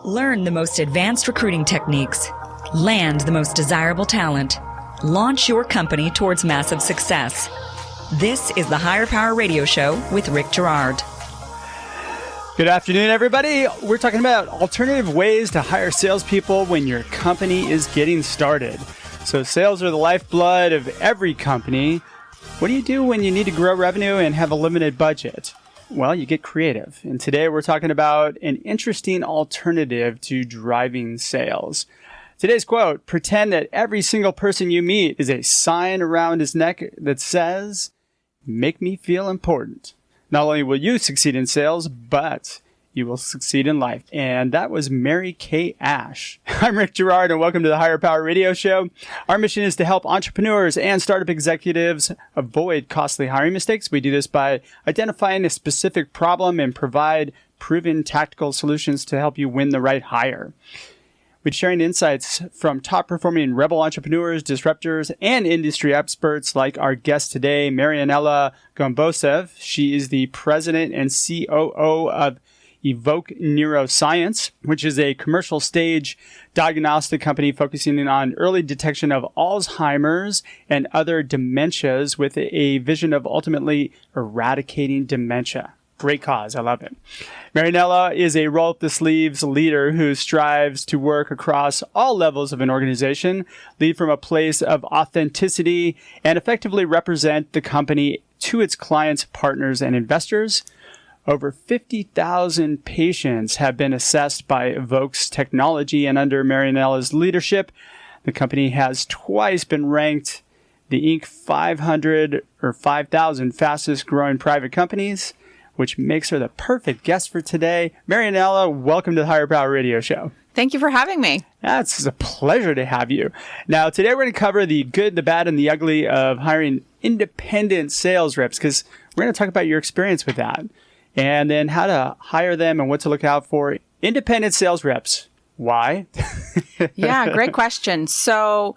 Learn the most advanced recruiting techniques. Land the most desirable talent. Launch your company towards massive success. This is the Higher Power Radio Show with Rick Girard. Good afternoon, everybody. We're talking about alternative ways to hire salespeople when your company is getting started. So sales are the lifeblood of every company. What do you do when you need to grow revenue and have a limited budget? Well, you get creative. And today we're talking about an interesting alternative to driving sales. Today's quote: pretend that every single person you meet is a sign around his neck that says, "Make me feel important." Not only will you succeed in sales, but you will succeed in life. And that was Mary Kay Ash. I'm Rick Girard, and welcome to the Higher Power Radio Show. Our mission is to help entrepreneurs and startup executives avoid costly hiring mistakes. We do this by identifying a specific problem and provide proven tactical solutions to help you win the right hire. We're sharing insights from top-performing rebel entrepreneurs, disruptors, and industry experts like our guest today, Marinela Gombosev. She is the president and COO of Evoke Neuroscience, which is a commercial stage diagnostic company focusing on early detection of Alzheimer's and other dementias with a vision of ultimately eradicating dementia. Great cause. I love it. Marinela is a roll-up-the-sleeves leader who strives to work across all levels of an organization, lead from a place of authenticity, and effectively represent the company to its clients, partners, and investors. Over 50,000 patients have been assessed by Evoke's technology, and under Marinela's leadership, the company has twice been ranked the Inc. 500 or 5,000 fastest growing private companies, which makes her the perfect guest for today. Marinela, welcome to the Higher Power Radio Show. Thank you for having me. It's a pleasure to have you. Now, today we're going to cover the good, the bad, and the ugly of hiring independent sales reps, because we're going to talk about your experience with that, and then how to hire them and what to look out for. Independent sales reps. Why? Yeah, great question. So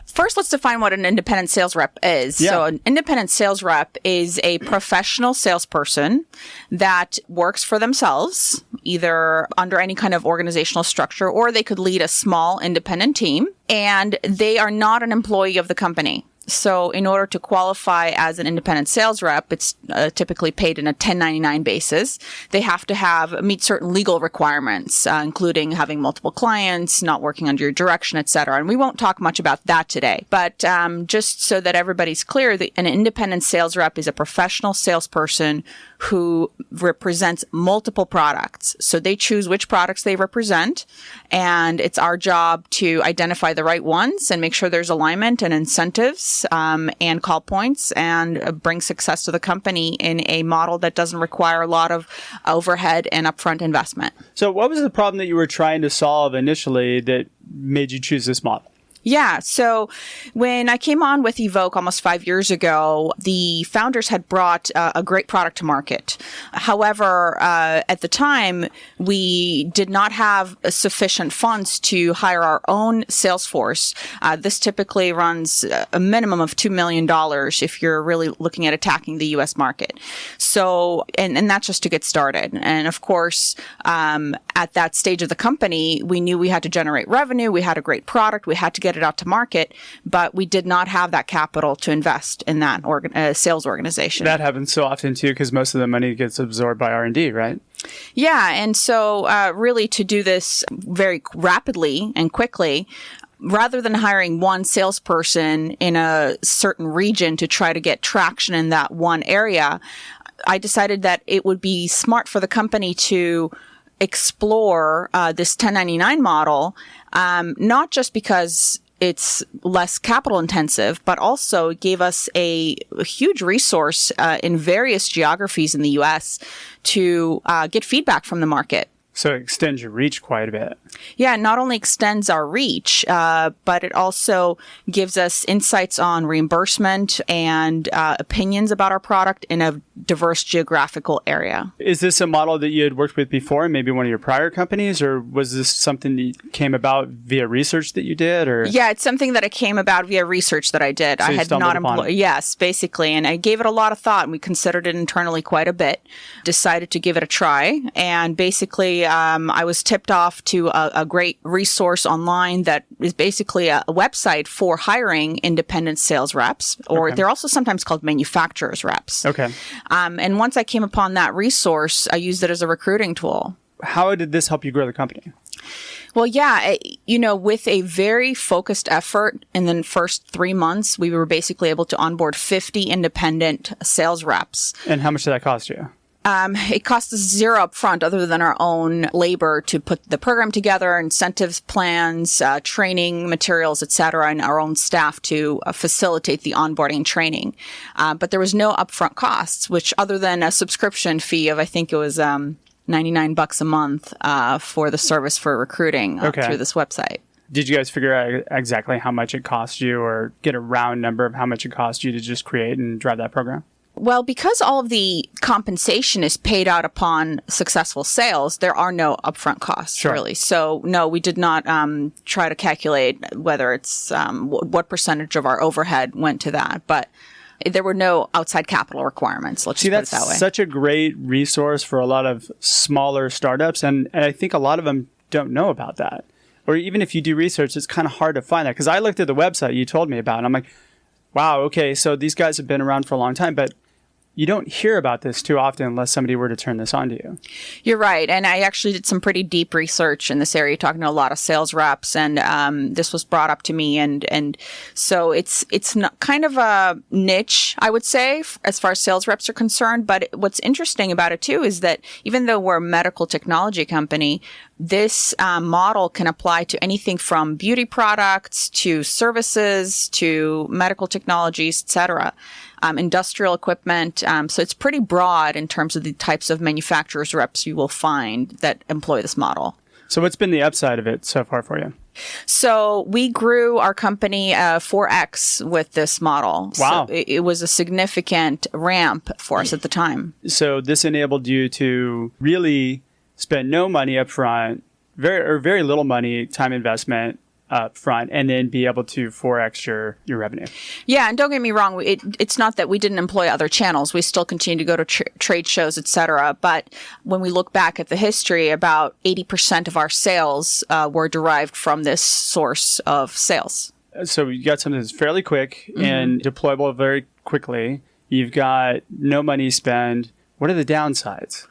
first, let's define what an independent sales rep is. Yeah. So an independent sales rep is a professional salesperson that works for themselves, either under any kind of organizational structure, or they could lead a small independent team, and they are not an employee of the company. So in order to qualify as an independent sales rep, it's typically paid in a 1099 basis. They have to meet certain legal requirements, including having multiple clients, not working under your direction, et cetera. And we won't talk much about that today. But just so that everybody's clear, an independent sales rep is a professional salesperson who represents multiple products. So they choose which products they represent, and it's our job to identify the right ones and make sure there's alignment and incentives and call points, and bring success to the company in a model that doesn't require a lot of overhead and upfront investment. So what was the problem that you were trying to solve initially that made you choose this model? Yeah. So when I came on with Evoke almost 5 years ago, the founders had brought a great product to market. However, at the time, we did not have sufficient funds to hire our own sales force. This typically runs a minimum of $2 million if you're really looking at attacking the U.S. market. So, and that's just to get started. And of course, at that stage of the company, we knew we had to generate revenue. We had a great product. We had to get it out to market, but we did not have that capital to invest in that sales organization. That happens so often too, because most of the money gets absorbed by R&D, right? Yeah. And so really to do this very rapidly and quickly, rather than hiring one salesperson in a certain region to try to get traction in that one area, I decided that it would be smart for the company to explore this 1099 model, not just because it's less capital intensive, but also it gave us a huge resource in various geographies in the U.S. to get feedback from the market. So it extends your reach quite a bit. Yeah, it not only extends our reach, but it also gives us insights on reimbursement and opinions about our product in a diverse geographical area. Is this a model that you had worked with before, maybe one of your prior companies, or was this something that came about via research that you did? Or yeah, it's something that came about via research that I did. So I had not employed. Yes, basically, and I gave it a lot of thought, and we considered it internally quite a bit. Decided to give it a try, and basically actually, I was tipped off to a great resource online that is basically a website for hiring independent sales reps, or they're also sometimes called manufacturers reps. Okay. And once I came upon that resource, I used it as a recruiting tool. How did this help you grow the company? Well, yeah, with a very focused effort in the first 3 months, we were basically able to onboard 50 independent sales reps. And how much did that cost you? It cost us zero upfront other than our own labor to put the program together, incentives plans, training materials, et cetera, and our own staff to facilitate the onboarding and training. But there was no upfront costs, which other than a subscription fee of, I think it was $99 a month for the service for recruiting through this website. Did you guys figure out exactly how much it cost you or get a round number of how much it cost you to just create and drive that program? Well, because all of the compensation is paid out upon successful sales, there are no upfront costs, really. So, no, we did not try to calculate whether it's what percentage of our overhead went to that. But there were no outside capital requirements. Let's just put it that way. That's such a great resource for a lot of smaller startups. And I think a lot of them don't know about that. Or even if you do research, it's kind of hard to find that. Because I looked at the website you told me about, and I'm like, wow, okay, so these guys have been around for a long time. But you don't hear about this too often unless somebody were to turn this on to you. You're right. And I actually did some pretty deep research in this area, talking to a lot of sales reps, and this was brought up to me. And so it's not kind of a niche, I would say, as far as sales reps are concerned. But what's interesting about it, too, is that even though we're a medical technology company, this model can apply to anything from beauty products to services to medical technologies, et cetera. Industrial equipment. So it's pretty broad in terms of the types of manufacturers reps you will find that employ this model. So what's been the upside of it so far for you? So we grew our company 4x with this model. Wow. So it was a significant ramp for us at the time. So this enabled you to really spend no money up front, very little money, time investment up front, and then be able to 4x your revenue. Yeah, and don't get me wrong, it's not that we didn't employ other channels. We still continue to go to trade shows, et cetera. But when we look back at the history, about 80% of our sales were derived from this source of sales. So you got something that's fairly quick and deployable very quickly. You've got no money spent. What are the downsides?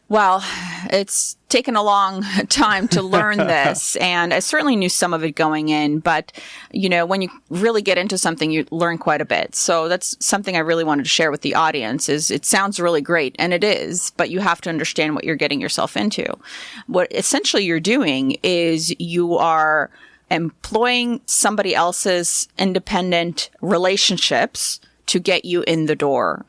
Well, it's taken a long time to learn this, and I certainly knew some of it going in, but, when you really get into something, you learn quite a bit. So that's something I really wanted to share with the audience is it sounds really great, and it is, but you have to understand what you're getting yourself into. What essentially you're doing is you are employing somebody else's independent relationships to get you in the door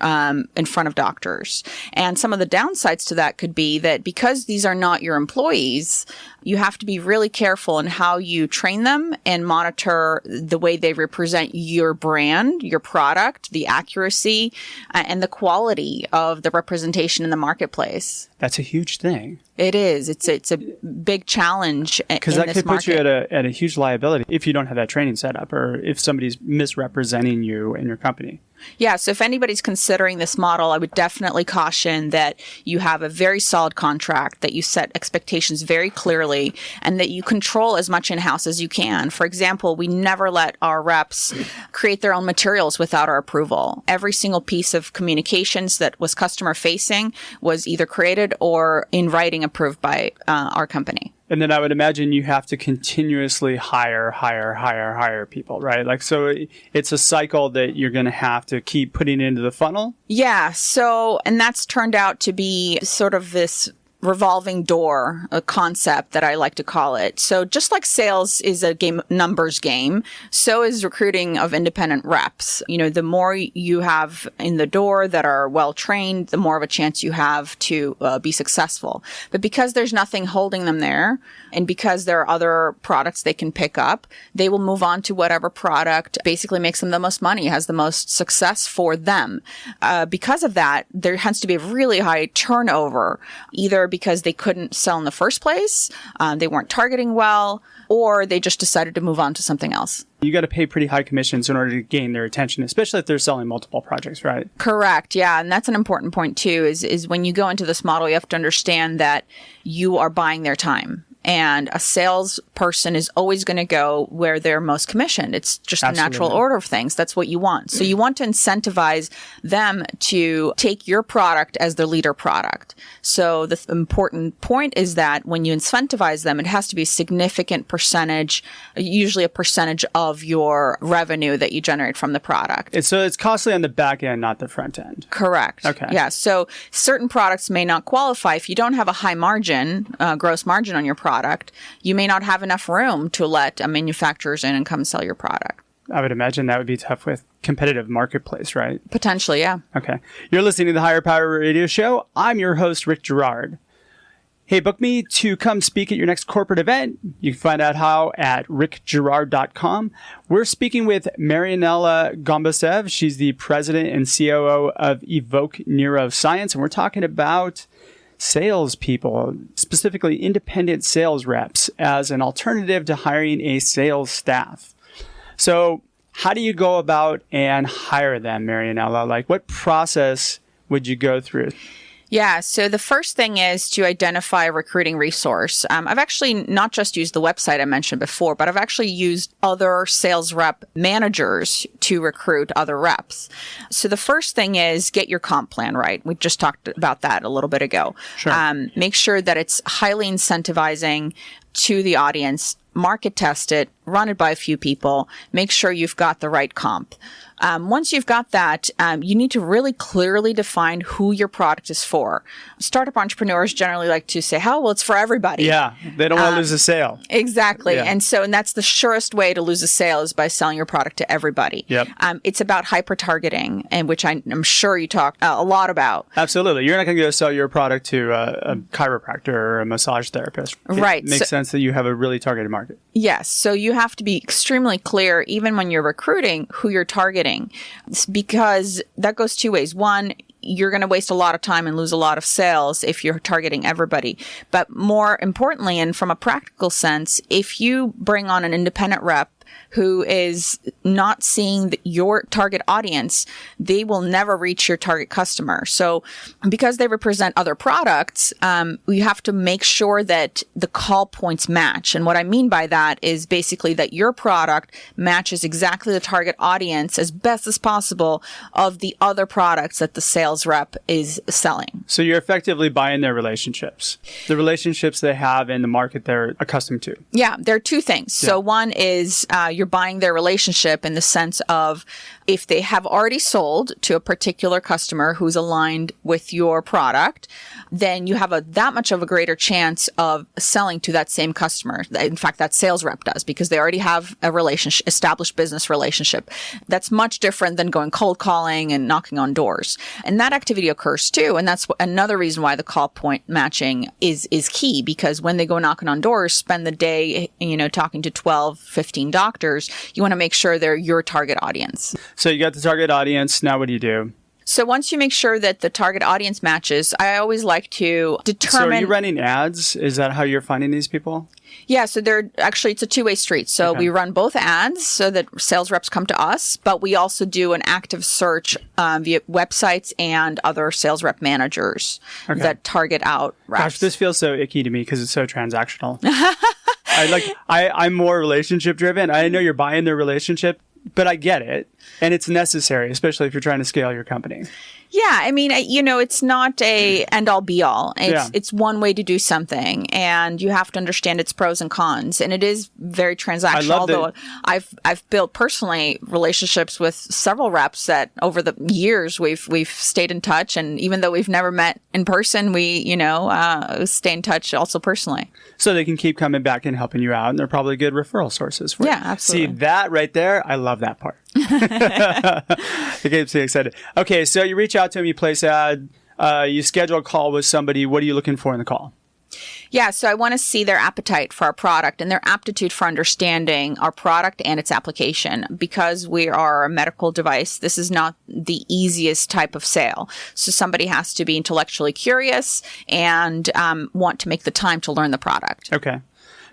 in front of doctors. And some of the downsides to that could be that because these are not your employees, you have to be really careful in how you train them and monitor the way they represent your brand, your product, the accuracy, and the quality of the representation in the marketplace. That's a huge thing. It is. It's a big challenge in this market. Because that could put you at a huge liability if you don't have that training set up or if somebody's misrepresenting you and your company. Yeah, so if anybody's considering this model, I would definitely caution that you have a very solid contract, that you set expectations very clearly, and that you control as much in-house as you can. For example, we never let our reps create their own materials without our approval. Every single piece of communications that was customer-facing was either created or in writing approved by our company. And then I would imagine you have to continuously hire people, right? So it's a cycle that you're going to have to keep putting into the funnel. Yeah. So, and that's turned out to be sort of this revolving door, a concept that I like to call it. So just like sales is a numbers game, so is recruiting of independent reps. The more you have in the door that are well trained, the more of a chance you have to be successful. But because there's nothing holding them there, and because there are other products they can pick up, they will move on to whatever product basically makes them the most money, has the most success for them. Because of that, there has to be a really high turnover, either because they couldn't sell in the first place, they weren't targeting well, or they just decided to move on to something else. You got to pay pretty high commissions in order to gain their attention, especially if they're selling multiple projects, right? Correct. Yeah. And that's an important point too, is when you go into this model, you have to understand that you are buying their time. And a salesperson is always going to go where they're most commissioned. It's just the natural order of things. That's what you want. So you want to incentivize them to take your product as their leader product. So the important point is that when you incentivize them, it has to be a significant percentage, usually a percentage of your revenue that you generate from the product. So it's costly on the back end, not the front end. Correct. Okay. Yeah. So certain products may not qualify. If you don't have a high margin, gross margin on your product, you may not have enough room to let manufacturers in and come sell your product. I would imagine that would be tough with competitive marketplace, right? Potentially, yeah. Okay. You're listening to the Higher Power Radio Show. I'm your host, Rick Girard. Hey, book me to come speak at your next corporate event. You can find out how at rickgirard.com. We're speaking with Marinela Gombosev. She's the president and COO of Evoke Neuroscience, and we're talking about salespeople, specifically independent sales reps, as an alternative to hiring a sales staff. So how do you go about and hire them, Marinela? Like, what process would you go through? Yeah. So the first thing is to identify a recruiting resource. I've actually not just used the website I mentioned before, but I've actually used other sales rep managers to recruit other reps. So the first thing is get your comp plan right. We just talked about that a little bit ago. Sure. Make sure that it's highly incentivizing to the audience. Market test it, run it by a few people, make sure you've got the right comp. Once you've got that, you need to really clearly define who your product is for. Startup entrepreneurs generally like to say, well, it's for everybody. Yeah, they don't want to lose a sale. Exactly. Yeah. And that's the surest way to lose a sale is by selling your product to everybody. Yep. It's about hyper-targeting, and which I'm sure you talk a lot about. Absolutely. You're not going to go sell your product to a chiropractor or a massage therapist. Right. It makes sense that you have a really targeted market. Yes. So you have to be extremely clear, even when you're recruiting, who you're targeting, because that goes two ways. One, you're going to waste a lot of time and lose a lot of sales if you're targeting everybody. But more importantly, and from a practical sense, if you bring on an independent rep who is not seeing your target audience, they will never reach your target customer. So because they represent other products, we have to make sure that the call points match. And what I mean by that is basically that your product matches exactly the target audience as best as possible of the other products that the sales rep is selling. So you're effectively buying their relationships, the relationships they have in the market they're accustomed to. Yeah, there are two things. Yeah. So one is you're buying their relationship in the sense of if they have already sold to a particular customer who's aligned with your product, then you have that much of a greater chance of selling to that same customer. In fact, that sales rep does, because they already have a relationship, established business relationship. That's much different than going cold calling and knocking on doors. And that activity occurs too. And that's another reason why the call point matching is key, because when they go knocking on doors, spend the day, talking to 12, 15 doctors, you want to make sure they're your target audience. So you got the target audience. Now what do you do? So once you make sure that the target audience matches, I always like to determine... So are you running ads? Is that how you're finding these people? Yeah, so it's a two-way street. So we run both ads so that sales reps come to us, but we also do an active search via websites and other sales rep managers that target out reps. Gosh, this feels so icky to me because it's so transactional. I'm more relationship driven. I know you're buying their relationship, but I get it. And it's necessary, especially if you're trying to scale your company. Yeah, I mean, it's not a end-all be-all. It's one way to do something, and you have to understand its pros and cons. And it is very transactional. Although I've built personally relationships with several reps that over the years we've stayed in touch, and even though we've never met in person, we stay in touch also personally. So they can keep coming back and helping you out, and they're probably good referral sources for you. Yeah, absolutely. See that right there? I love that part. It gets me excited. Okay, so you reach out to them, you place ad, you schedule a call with somebody. What are you looking for in the call? Yeah, so I want to see their appetite for our product and their aptitude for understanding our product and its application. Because we are a medical device, this is not the easiest type of sale. So somebody has to be intellectually curious and want to make the time to learn the product. Okay.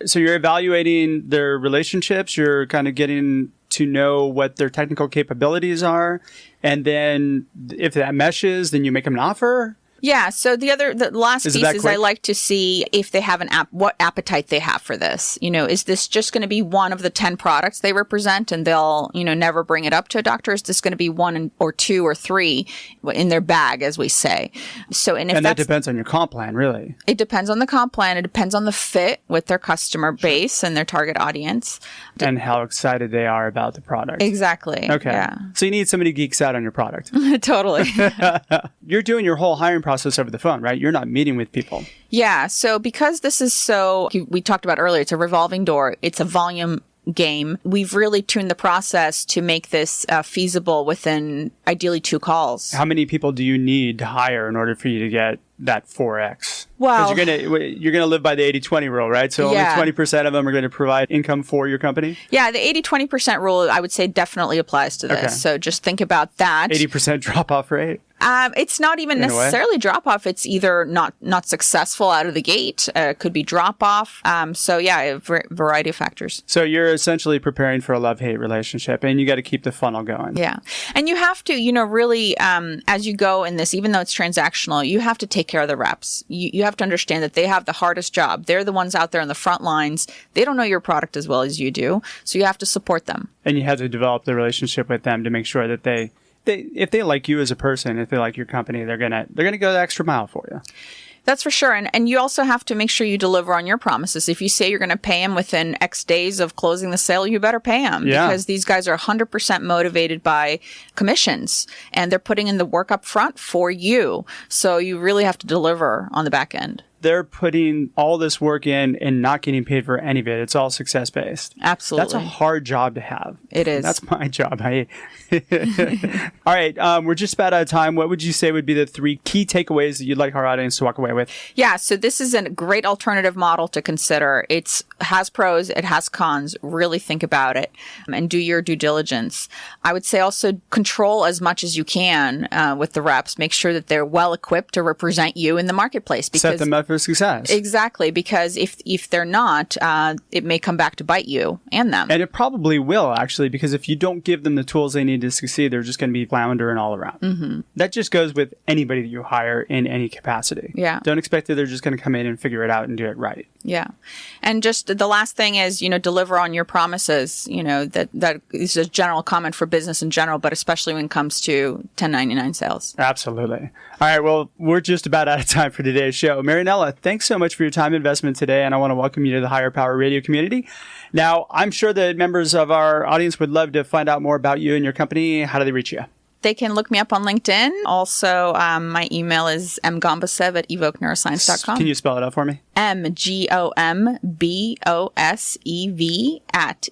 So you're evaluating their relationships. You're kind of getting to know what their technical capabilities are. And then if that meshes, then you make them an offer? Yeah. So the last piece is I like to see if they have what appetite they have for this. Is this just going to be one of the 10 products they represent and they'll, never bring it up to a doctor? Is this going to be one or two or three in their bag, as we say? So, and that depends on your comp plan, really. It depends on the comp plan. It depends on the fit with their customer base and their target audience. And how excited they are about the product. Exactly. Okay. Yeah. So you need somebody who geeks out on your product. Totally. You're doing your whole hiring process over the phone, right? You're not meeting with people. Yeah. So because this is we talked about earlier, it's a revolving door. It's a volume game. We've really tuned the process to make this feasible within ideally 2 calls. How many people do you need to hire in order for you to get that 4X? Well, because you're gonna live by the 80-20 rule, right? So only 20% of them are going to provide income for your company? Yeah, the 80-20% rule, I would say, definitely applies to this. Okay. So just think about that. 80% drop-off rate? It's not even necessarily drop-off. It's either not successful out of the gate. It could be drop-off. So yeah, a variety of factors. So you're essentially preparing for a love-hate relationship, and you got to keep the funnel going. Yeah. And you have to, really, as you go in this, even though it's transactional, you have to take care of the reps. You have to understand that they have the hardest job. They're the ones out there on the front lines. They don't know your product as well as you do. So you have to support them. And you have to develop the relationship with them to make sure that if they like you as a person, if they like your company, they're gonna go the extra mile for you. That's for sure. And you also have to make sure you deliver on your promises. If you say you're going to pay them within X days of closing the sale, you better pay them. Yeah. Because these guys are 100% motivated by commissions and they're putting in the work up front for you. So you really have to deliver on the back end. They're putting all this work in and not getting paid for any of it. It's all success-based. Absolutely. That's a hard job to have. It is. That's my job. All right. We're just about out of time. What would you say would be the 3 key takeaways that you'd like our audience to walk away with? Yeah. So this is a great alternative model to consider. It has pros. It has cons. Really think about it and do your due diligence. I would say also control as much as you can with the reps. Make sure that they're well equipped to represent you in the marketplace. Set them up for success. Exactly, because if they're not, it may come back to bite you and them. And it probably will, actually, because if you don't give them the tools they need to succeed, they're just going to be floundering all around. Mm-hmm. That just goes with anybody that you hire in any capacity. Yeah. Don't expect that they're just going to come in and figure it out and do it right. Yeah. And just the last thing is, deliver on your promises. That is a general comment for business in general, but especially when it comes to 1099 sales. Absolutely. All right. Well, we're just about out of time for today's show. Marinela, thanks so much for your time investment today, and I want to welcome you to the Higher Power Radio community. Now, I'm sure that members of our audience would love to find out more about you and your company. How do they reach you? They can look me up on LinkedIn. Also, my email is mgombosev@evokeneuroscience.com. Can you spell it out for me? mgombosev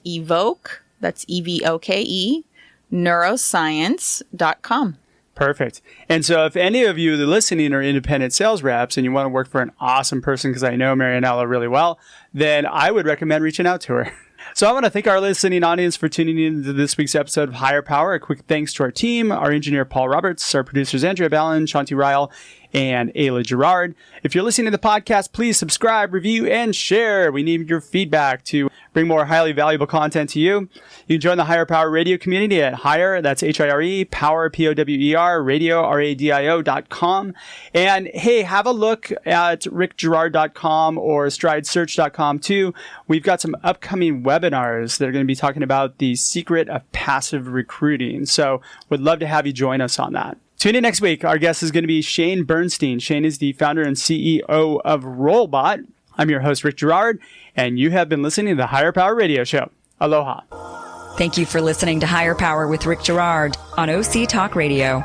@evoke, that's EVOKE, neuroscience.com. Perfect. And so if any of you that are listening are independent sales reps and you want to work for an awesome person, because I know Marinela really well, then I would recommend reaching out to her. So I want to thank our listening audience for tuning in to this week's episode of Higher Power. A quick thanks to our team, our engineer Paul Roberts, our producers Andrea Ballin, Shanti Ryle, and Ayla Gerard. If you're listening to the podcast, please subscribe, review, and share. We need your feedback to bring more highly valuable content to you. You can join the Higher Power Radio community at Higher, that's HIRE, Power, POWER, radio, RADIO.com. And hey, have a look at rickgerard.com or stridesearch.com too. We've got some upcoming webinars that are going to be talking about the secret of passive recruiting. So would love to have you join us on that. Tune in next week. Our guest is going to be Shane Bernstein. Shane is the founder and CEO of Rollbot. I'm your host, Rick Gerard, and you have been listening to the Higher Power Radio Show. Aloha. Thank you for listening to Higher Power with Rick Gerard on OC Talk Radio.